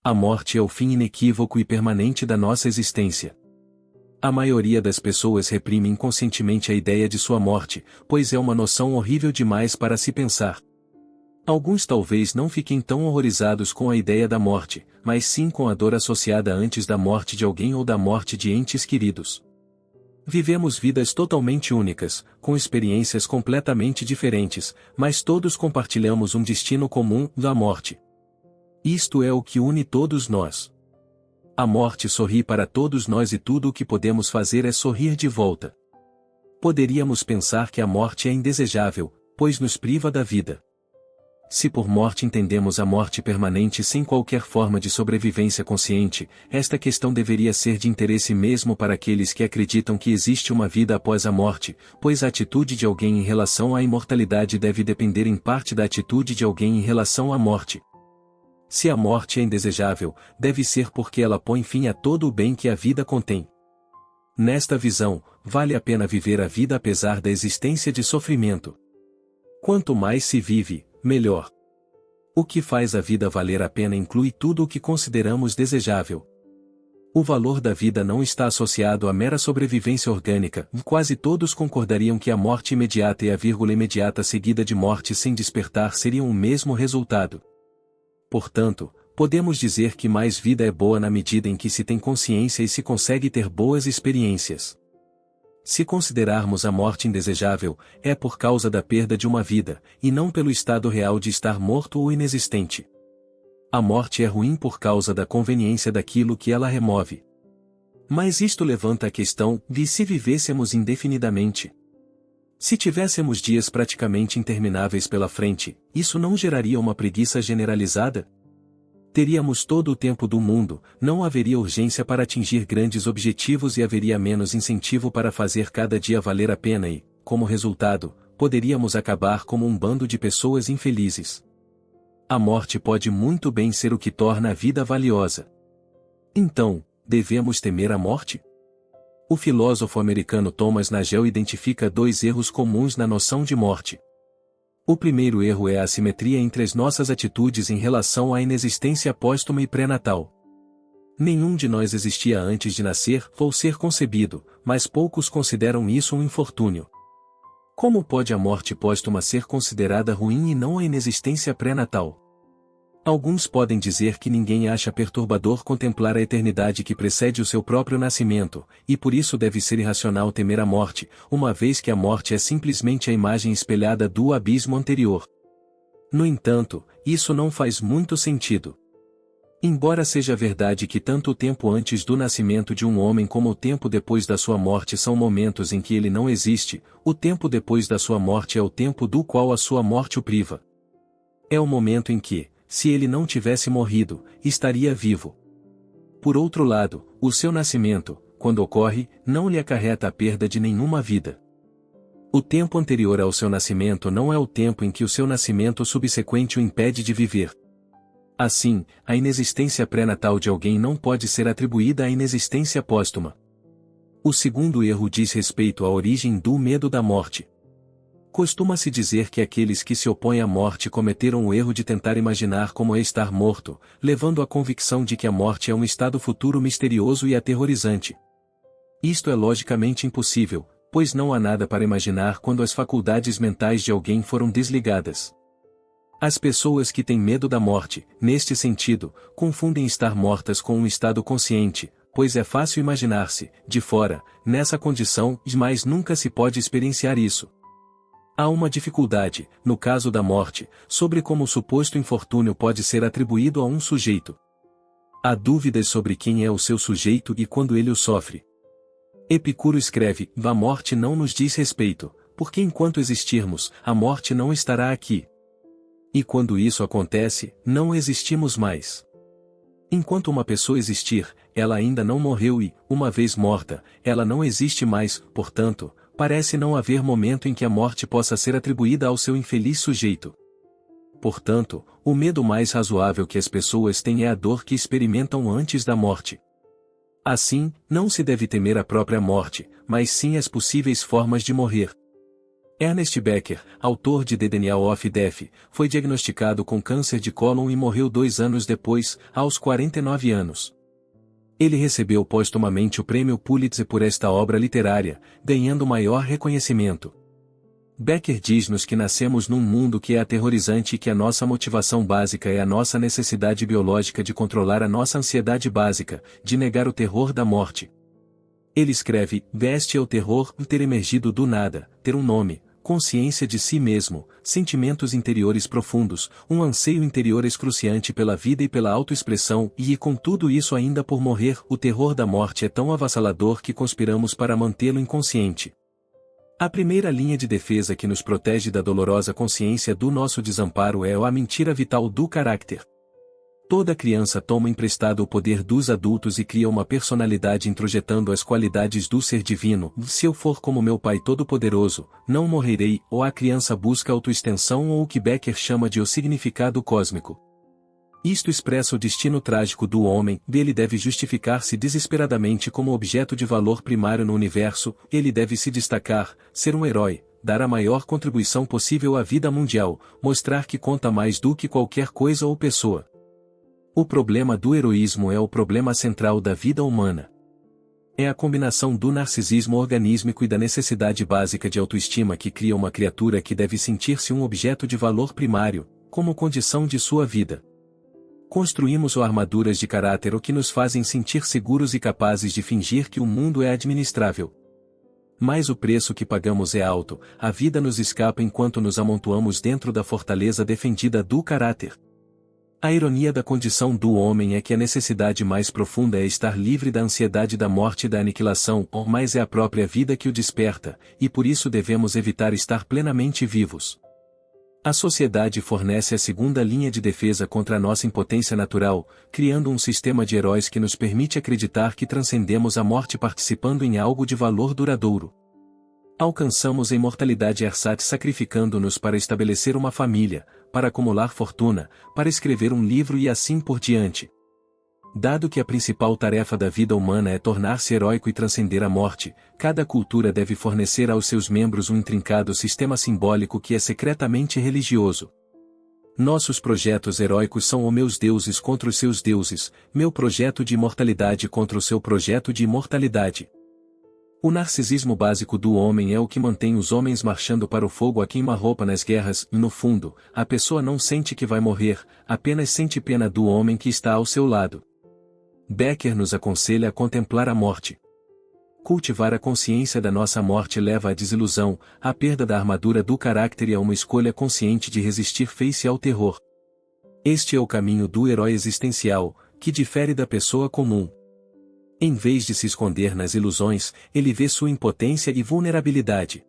A morte é o fim inequívoco e permanente da nossa existência. A maioria das pessoas reprime inconscientemente a ideia de sua morte, pois é uma noção horrível demais para se pensar. Alguns talvez não fiquem tão horrorizados com a ideia da morte, mas sim com a dor associada antes da morte de alguém ou da morte de entes queridos. Vivemos vidas totalmente únicas, com experiências completamente diferentes, mas todos compartilhamos um destino comum, da morte. Isto é o que une todos nós. A morte sorri para todos nós e tudo o que podemos fazer é sorrir de volta. Poderíamos pensar que a morte é indesejável, pois nos priva da vida. Se por morte entendemos a morte permanente sem qualquer forma de sobrevivência consciente, esta questão deveria ser de interesse mesmo para aqueles que acreditam que existe uma vida após a morte, pois a atitude de alguém em relação à imortalidade deve depender em parte da atitude de alguém em relação à morte. Se a morte é indesejável, deve ser porque ela põe fim a todo o bem que a vida contém. Nesta visão, vale a pena viver a vida apesar da existência de sofrimento. Quanto mais se vive, melhor. O que faz a vida valer a pena inclui tudo o que consideramos desejável. O valor da vida não está associado à mera sobrevivência orgânica. Quase todos concordariam que a morte imediata e a vírgula imediata seguida de morte sem despertar seriam o mesmo resultado. Portanto, podemos dizer que mais vida é boa na medida em que se tem consciência e se consegue ter boas experiências. Se considerarmos a morte indesejável, é por causa da perda de uma vida, e não pelo estado real de estar morto ou inexistente. A morte é ruim por causa da conveniência daquilo que ela remove. Mas isto levanta a questão de se vivêssemos indefinidamente. Se tivéssemos dias praticamente intermináveis pela frente, isso não geraria uma preguiça generalizada? Teríamos todo o tempo do mundo, não haveria urgência para atingir grandes objetivos e haveria menos incentivo para fazer cada dia valer a pena e, como resultado, poderíamos acabar como um bando de pessoas infelizes. A morte pode muito bem ser o que torna a vida valiosa. Então, devemos temer a morte? O filósofo americano Thomas Nagel identifica dois erros comuns na noção de morte. O primeiro erro é a assimetria entre as nossas atitudes em relação à inexistência póstuma e pré-natal. Nenhum de nós existia antes de nascer ou ser concebido, mas poucos consideram isso um infortúnio. Como pode a morte póstuma ser considerada ruim e não a inexistência pré-natal? Alguns podem dizer que ninguém acha perturbador contemplar a eternidade que precede o seu próprio nascimento, e por isso deve ser irracional temer a morte, uma vez que a morte é simplesmente a imagem espelhada do abismo anterior. No entanto, isso não faz muito sentido. Embora seja verdade que tanto o tempo antes do nascimento de um homem como o tempo depois da sua morte são momentos em que ele não existe, o tempo depois da sua morte é o tempo do qual a sua morte o priva. É o momento em que, se ele não tivesse morrido, estaria vivo. Por outro lado, o seu nascimento, quando ocorre, não lhe acarreta a perda de nenhuma vida. O tempo anterior ao seu nascimento não é o tempo em que o seu nascimento subsequente o impede de viver. Assim, a inexistência pré-natal de alguém não pode ser atribuída à inexistência póstuma. O segundo erro diz respeito à origem do medo da morte. Costuma-se dizer que aqueles que se opõem à morte cometeram o erro de tentar imaginar como é estar morto, levando à convicção de que a morte é um estado futuro misterioso e aterrorizante. Isto é logicamente impossível, pois não há nada para imaginar quando as faculdades mentais de alguém foram desligadas. As pessoas que têm medo da morte, neste sentido, confundem estar mortas com um estado consciente, pois é fácil imaginar-se, de fora, nessa condição, mas nunca se pode experienciar isso. Há uma dificuldade, no caso da morte, sobre como o suposto infortúnio pode ser atribuído a um sujeito. Há dúvidas sobre quem é o seu sujeito e quando ele o sofre. Epicuro escreve: a morte não nos diz respeito, porque enquanto existirmos, a morte não estará aqui. E quando isso acontece, não existimos mais. Enquanto uma pessoa existir, ela ainda não morreu e, uma vez morta, ela não existe mais, portanto, parece não haver momento em que a morte possa ser atribuída ao seu infeliz sujeito. Portanto, o medo mais razoável que as pessoas têm é a dor que experimentam antes da morte. Assim, não se deve temer a própria morte, mas sim as possíveis formas de morrer. Ernest Becker, autor de The Denial of Death, foi diagnosticado com câncer de cólon e morreu 2 anos depois, aos 49 anos. Ele recebeu póstumamente o prêmio Pulitzer por esta obra literária, ganhando maior reconhecimento. Becker diz-nos que nascemos num mundo que é aterrorizante e que a nossa motivação básica é a nossa necessidade biológica de controlar a nossa ansiedade básica, de negar o terror da morte. Ele escreve: "Este é o terror, ter emergido do nada, ter um nome, consciência de si mesmo, sentimentos interiores profundos, um anseio interior excruciante pela vida e pela autoexpressão, e com tudo isso ainda por morrer, o terror da morte é tão avassalador que conspiramos para mantê-lo inconsciente." A primeira linha de defesa que nos protege da dolorosa consciência do nosso desamparo é a mentira vital do caráter. Toda criança toma emprestado o poder dos adultos e cria uma personalidade introjetando as qualidades do ser divino. "Se eu for como meu Pai Todo-Poderoso, não morrerei", ou a criança busca autoextensão ou o que Becker chama de o significado cósmico. Isto expressa o destino trágico do homem, ele deve justificar-se desesperadamente como objeto de valor primário no universo, ele deve se destacar, ser um herói, dar a maior contribuição possível à vida mundial, mostrar que conta mais do que qualquer coisa ou pessoa. O problema do heroísmo é o problema central da vida humana. É a combinação do narcisismo organísmico e da necessidade básica de autoestima que cria uma criatura que deve sentir-se um objeto de valor primário, como condição de sua vida. Construímos armaduras de caráter que nos fazem sentir seguros e capazes de fingir que o mundo é administrável. Mas o preço que pagamos é alto, a vida nos escapa enquanto nos amontoamos dentro da fortaleza defendida do caráter. A ironia da condição do homem é que a necessidade mais profunda é estar livre da ansiedade da morte e da aniquilação, mas é a própria vida que o desperta, e por isso devemos evitar estar plenamente vivos. A sociedade fornece a segunda linha de defesa contra a nossa impotência natural, criando um sistema de heróis que nos permite acreditar que transcendemos a morte participando em algo de valor duradouro. Alcançamos a imortalidade ersatz sacrificando-nos para estabelecer uma família, para acumular fortuna, para escrever um livro e assim por diante. Dado que a principal tarefa da vida humana é tornar-se heróico e transcender a morte, cada cultura deve fornecer aos seus membros um intrincado sistema simbólico que é secretamente religioso. Nossos projetos heróicos são os meus deuses contra os seus deuses, meu projeto de imortalidade contra o seu projeto de imortalidade. O narcisismo básico do homem é o que mantém os homens marchando para o fogo a queima-roupa nas guerras, e no fundo, a pessoa não sente que vai morrer, apenas sente pena do homem que está ao seu lado. Becker nos aconselha a contemplar a morte. Cultivar a consciência da nossa morte leva à desilusão, à perda da armadura do caráter e a uma escolha consciente de resistir face ao terror. Este é o caminho do herói existencial, que difere da pessoa comum. Em vez de se esconder nas ilusões, ele vê sua impotência e vulnerabilidade.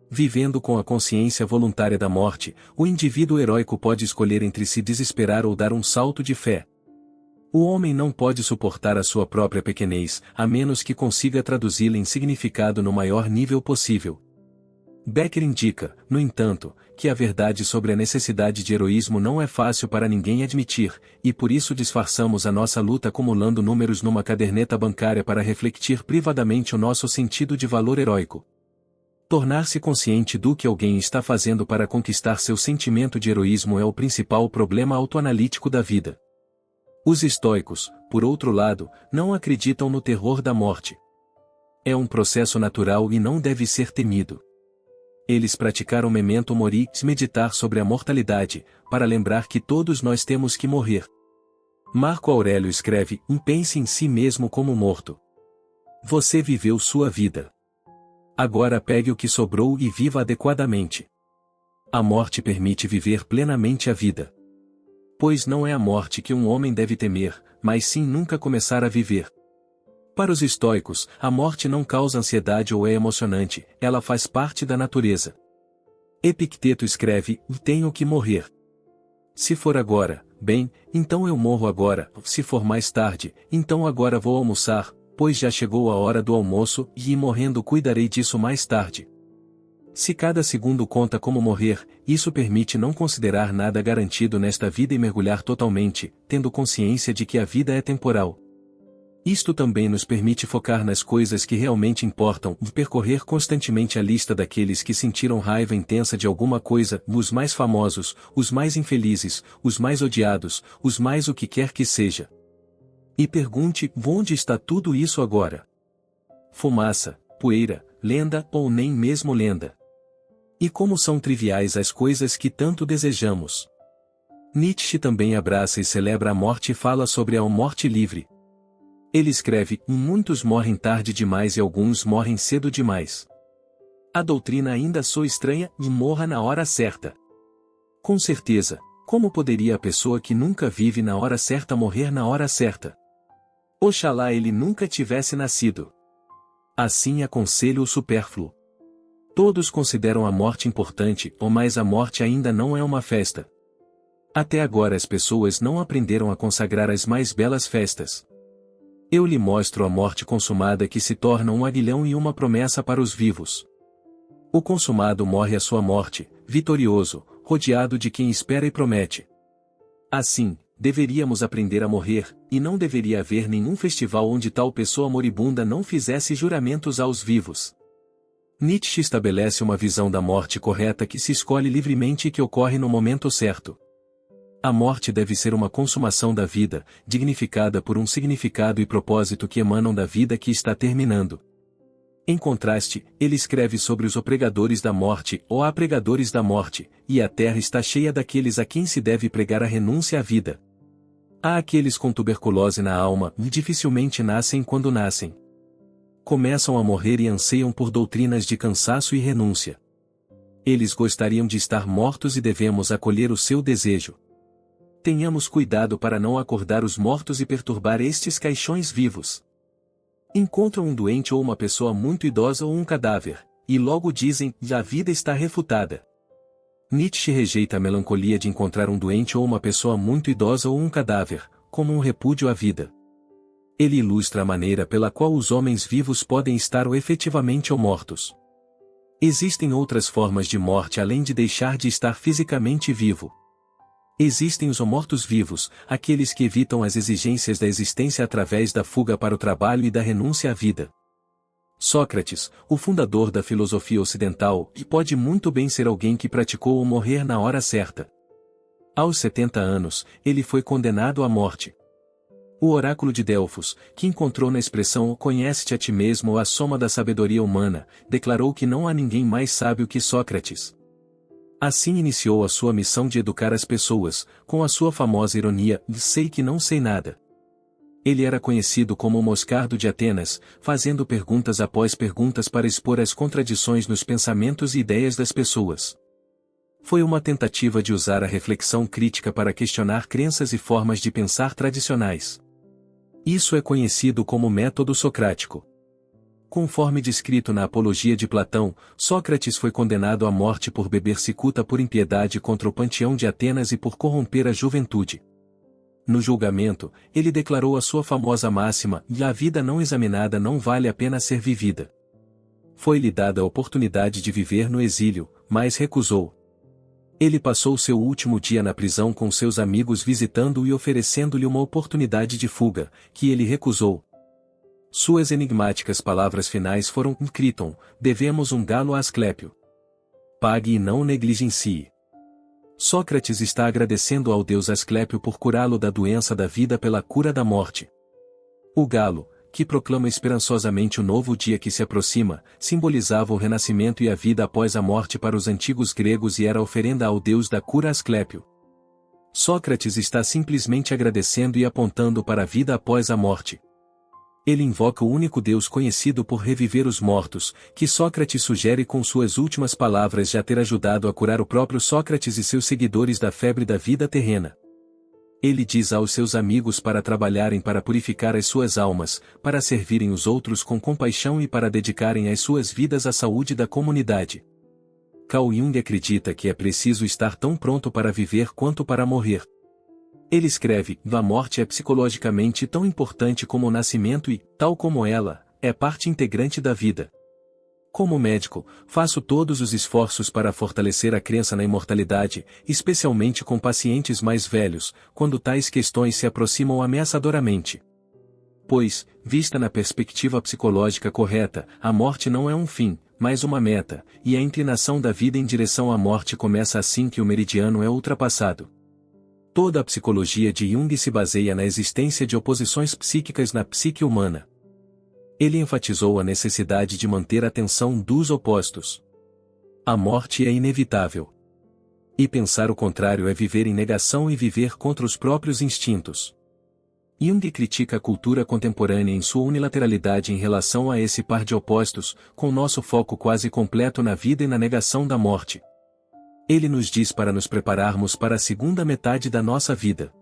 Vivendo com a consciência voluntária da morte, o indivíduo heróico pode escolher entre se desesperar ou dar um salto de fé. O homem não pode suportar a sua própria pequenez, a menos que consiga traduzi-la em significado no maior nível possível. Becker indica, no entanto, que a verdade sobre a necessidade de heroísmo não é fácil para ninguém admitir, e por isso disfarçamos a nossa luta acumulando números numa caderneta bancária para refletir privadamente o nosso sentido de valor heróico. Tornar-se consciente do que alguém está fazendo para conquistar seu sentimento de heroísmo é o principal problema autoanalítico da vida. Os estoicos, por outro lado, não acreditam no terror da morte. É um processo natural e não deve ser temido. Eles praticaram memento mori, meditar sobre a mortalidade, para lembrar que todos nós temos que morrer. Marco Aurélio escreve: pense em si mesmo como morto. Você viveu sua vida. Agora pegue o que sobrou e viva adequadamente. A morte permite viver plenamente a vida. Pois não é a morte que um homem deve temer, mas sim nunca começar a viver. Para os estoicos, a morte não causa ansiedade ou é emocionante, ela faz parte da natureza. Epicteto escreve: tenho que morrer. Se for agora, bem, então eu morro agora, se for mais tarde, então agora vou almoçar, pois já chegou a hora do almoço, e morrendo cuidarei disso mais tarde. Se cada segundo conta como morrer, isso permite não considerar nada garantido nesta vida e mergulhar totalmente, tendo consciência de que a vida é temporal. Isto também nos permite focar nas coisas que realmente importam e percorrer constantemente a lista daqueles que sentiram raiva intensa de alguma coisa, os mais famosos, os mais infelizes, os mais odiados, os mais o que quer que seja. E pergunte, onde está tudo isso agora? Fumaça, poeira, lenda ou nem mesmo lenda. E como são triviais as coisas que tanto desejamos. Nietzsche também abraça e celebra a morte e fala sobre a morte livre. Ele escreve, muitos morrem tarde demais e alguns morrem cedo demais. A doutrina ainda sou estranha e morra na hora certa. Com certeza, como poderia a pessoa que nunca vive na hora certa morrer na hora certa? Oxalá ele nunca tivesse nascido. Assim aconselho o supérfluo. Todos consideram a morte importante, mas a morte ainda não é uma festa. Até agora as pessoas não aprenderam a consagrar as mais belas festas. Eu lhe mostro a morte consumada que se torna um aguilhão e uma promessa para os vivos. O consumado morre à sua morte, vitorioso, rodeado de quem espera e promete. Assim, deveríamos aprender a morrer, e não deveria haver nenhum festival onde tal pessoa moribunda não fizesse juramentos aos vivos. Nietzsche estabelece uma visão da morte correta que se escolhe livremente e que ocorre no momento certo. A morte deve ser uma consumação da vida, dignificada por um significado e propósito que emanam da vida que está terminando. Em contraste, ele escreve sobre os pregadores da morte, ou a pregadores da morte, e a terra está cheia daqueles a quem se deve pregar a renúncia à vida. Há aqueles com tuberculose na alma, e dificilmente nascem quando nascem. Começam a morrer e anseiam por doutrinas de cansaço e renúncia. Eles gostariam de estar mortos e devemos acolher o seu desejo. Tenhamos cuidado para não acordar os mortos e perturbar estes caixões vivos. Encontram um doente ou uma pessoa muito idosa ou um cadáver, e logo dizem, a vida está refutada. Nietzsche rejeita a melancolia de encontrar um doente ou uma pessoa muito idosa ou um cadáver, como um repúdio à vida. Ele ilustra a maneira pela qual os homens vivos podem estar ou efetivamente ou mortos. Existem outras formas de morte além de deixar de estar fisicamente vivo. Existem os mortos-vivos, aqueles que evitam as exigências da existência através da fuga para o trabalho e da renúncia à vida. Sócrates, o fundador da filosofia ocidental, pode muito bem ser alguém que praticou o morrer na hora certa. Aos 70 anos, ele foi condenado à morte. O oráculo de Delfos, que encontrou na expressão "conhece-te a ti mesmo" a soma da sabedoria humana, declarou que não há ninguém mais sábio que Sócrates. Assim iniciou a sua missão de educar as pessoas, com a sua famosa ironia, sei que não sei nada. Ele era conhecido como o Moscardo de Atenas, fazendo perguntas após perguntas para expor as contradições nos pensamentos e ideias das pessoas. Foi uma tentativa de usar a reflexão crítica para questionar crenças e formas de pensar tradicionais. Isso é conhecido como método socrático. Conforme descrito na Apologia de Platão, Sócrates foi condenado à morte por beber cicuta por impiedade contra o panteão de Atenas e por corromper a juventude. No julgamento, ele declarou a sua famosa máxima, a vida não examinada não vale a pena ser vivida. Foi-lhe dada a oportunidade de viver no exílio, mas recusou. Ele passou seu último dia na prisão com seus amigos visitando-o e oferecendo-lhe uma oportunidade de fuga, que ele recusou. Suas enigmáticas palavras finais foram: Criton, devemos um galo a Asclépio. Pague e não negligencie. Sócrates está agradecendo ao deus Asclépio por curá-lo da doença da vida pela cura da morte. O galo, que proclama esperançosamente o novo dia que se aproxima, simbolizava o renascimento e a vida após a morte para os antigos gregos e era a oferenda ao deus da cura Asclépio. Sócrates está simplesmente agradecendo e apontando para a vida após a morte. Ele invoca o único Deus conhecido por reviver os mortos, que Sócrates sugere com suas últimas palavras já ter ajudado a curar o próprio Sócrates e seus seguidores da febre da vida terrena. Ele diz aos seus amigos para trabalharem para purificar as suas almas, para servirem os outros com compaixão e para dedicarem as suas vidas à saúde da comunidade. Carl Jung acredita que é preciso estar tão pronto para viver quanto para morrer. Ele escreve: a morte é psicologicamente tão importante como o nascimento e, tal como ela, é parte integrante da vida. Como médico, faço todos os esforços para fortalecer a crença na imortalidade, especialmente com pacientes mais velhos, quando tais questões se aproximam ameaçadoramente. Pois, vista na perspectiva psicológica correta, a morte não é um fim, mas uma meta, e a inclinação da vida em direção à morte começa assim que o meridiano é ultrapassado. Toda a psicologia de Jung se baseia na existência de oposições psíquicas na psique humana. Ele enfatizou a necessidade de manter a tensão dos opostos. A morte é inevitável. E pensar o contrário é viver em negação e viver contra os próprios instintos. Jung critica a cultura contemporânea em sua unilateralidade em relação a esse par de opostos, com nosso foco quase completo na vida e na negação da morte. Ele nos diz para nos prepararmos para a segunda metade da nossa vida.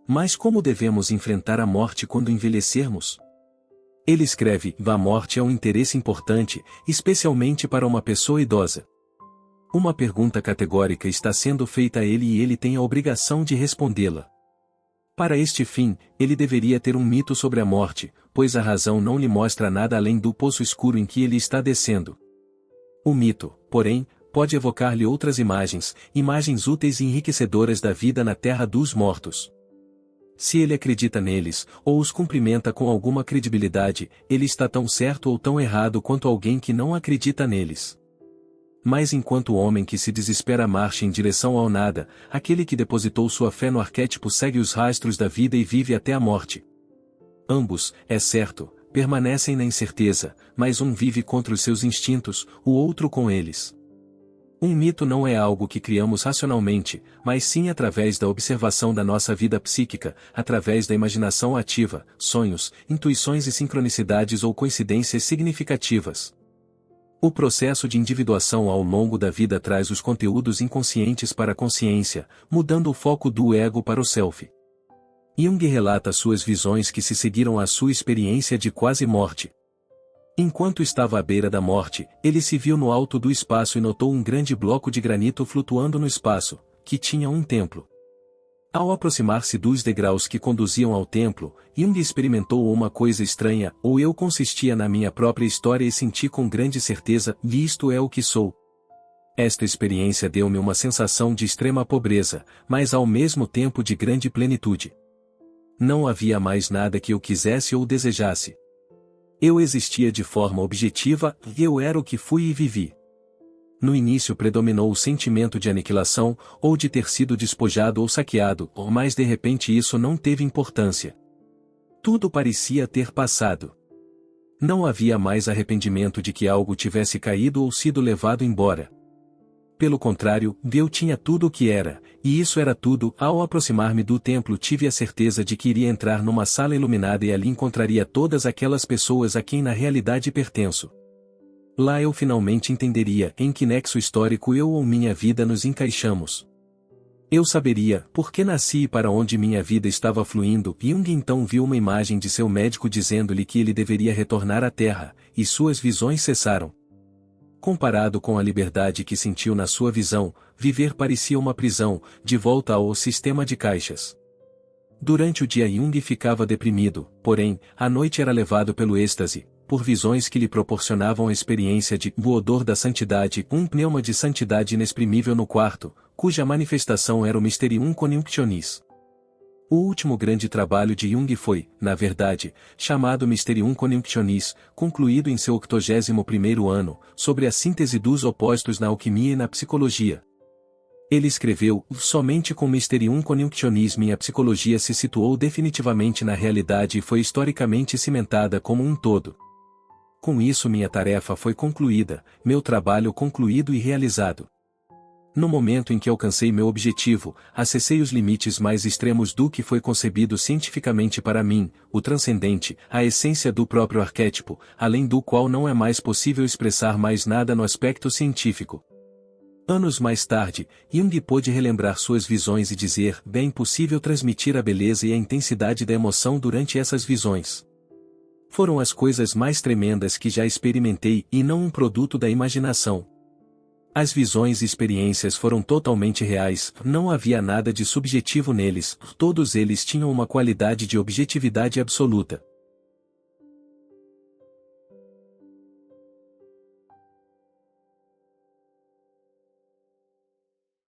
Mas como devemos enfrentar a morte quando envelhecermos? Ele escreve: a morte é um interesse importante, especialmente para uma pessoa idosa. Uma pergunta categórica está sendo feita a ele e ele tem a obrigação de respondê-la. Para este fim, ele deveria ter um mito sobre a morte, pois a razão não lhe mostra nada além do poço escuro em que ele está descendo. O mito, porém, pode evocar-lhe outras imagens úteis e enriquecedoras da vida na terra dos mortos. Se ele acredita neles, ou os cumprimenta com alguma credibilidade, ele está tão certo ou tão errado quanto alguém que não acredita neles. Mas enquanto o homem que se desespera marcha em direção ao nada, aquele que depositou sua fé no arquétipo segue os rastros da vida e vive até a morte. Ambos, é certo, permanecem na incerteza, mas um vive contra os seus instintos, o outro com eles. Um mito não é algo que criamos racionalmente, mas sim através da observação da nossa vida psíquica, através da imaginação ativa, sonhos, intuições e sincronicidades ou coincidências significativas. O processo de individuação ao longo da vida traz os conteúdos inconscientes para a consciência, mudando o foco do ego para o self. Jung relata suas visões que se seguiram à sua experiência de quase morte. Enquanto estava à beira da morte, ele se viu no alto do espaço e notou um grande bloco de granito flutuando no espaço, que tinha um templo. Ao aproximar-se dos degraus que conduziam ao templo, Jung experimentou uma coisa estranha, ou eu consistia na minha própria história e senti com grande certeza, isto é o que sou. Esta experiência deu-me uma sensação de extrema pobreza, mas ao mesmo tempo de grande plenitude. Não havia mais nada que eu quisesse ou desejasse. Eu existia de forma objetiva, e eu era o que fui e vivi. No início predominou o sentimento de aniquilação, ou de ter sido despojado ou saqueado, mas de repente isso não teve importância. Tudo parecia ter passado. Não havia mais arrependimento de que algo tivesse caído ou sido levado embora. Pelo contrário, eu tinha tudo o que era, e isso era tudo. Ao aproximar-me do templo tive a certeza de que iria entrar numa sala iluminada e ali encontraria todas aquelas pessoas a quem na realidade pertenço. Lá eu finalmente entenderia em que nexo histórico eu ou minha vida nos encaixamos. Eu saberia por que nasci e para onde minha vida estava fluindo. Jung então viu uma imagem de seu médico dizendo-lhe que ele deveria retornar à Terra, e suas visões cessaram. Comparado com a liberdade que sentiu na sua visão, viver parecia uma prisão, de volta ao sistema de caixas. Durante o dia Jung ficava deprimido, porém, à noite era levado pelo êxtase, por visões que lhe proporcionavam a experiência de o odor da santidade, um pneuma de santidade inexprimível no quarto, cuja manifestação era o Mysterium Coniunctionis. O último grande trabalho de Jung foi, na verdade, chamado Mysterium Coniunctionis, concluído em seu 81º ano, sobre a síntese dos opostos na alquimia e na psicologia. Ele escreveu: somente com Mysterium Coniunctionis minha psicologia se situou definitivamente na realidade e foi historicamente cimentada como um todo. Com isso minha tarefa foi concluída, meu trabalho concluído e realizado. No momento em que alcancei meu objetivo, acessei os limites mais extremos do que foi concebido cientificamente para mim, o transcendente, a essência do próprio arquétipo, além do qual não é mais possível expressar mais nada no aspecto científico. Anos mais tarde, Jung pôde relembrar suas visões e dizer: é impossível transmitir a beleza e a intensidade da emoção durante essas visões. Foram as coisas mais tremendas que já experimentei e não um produto da imaginação. As visões e experiências foram totalmente reais, não havia nada de subjetivo neles, todos eles tinham uma qualidade de objetividade absoluta.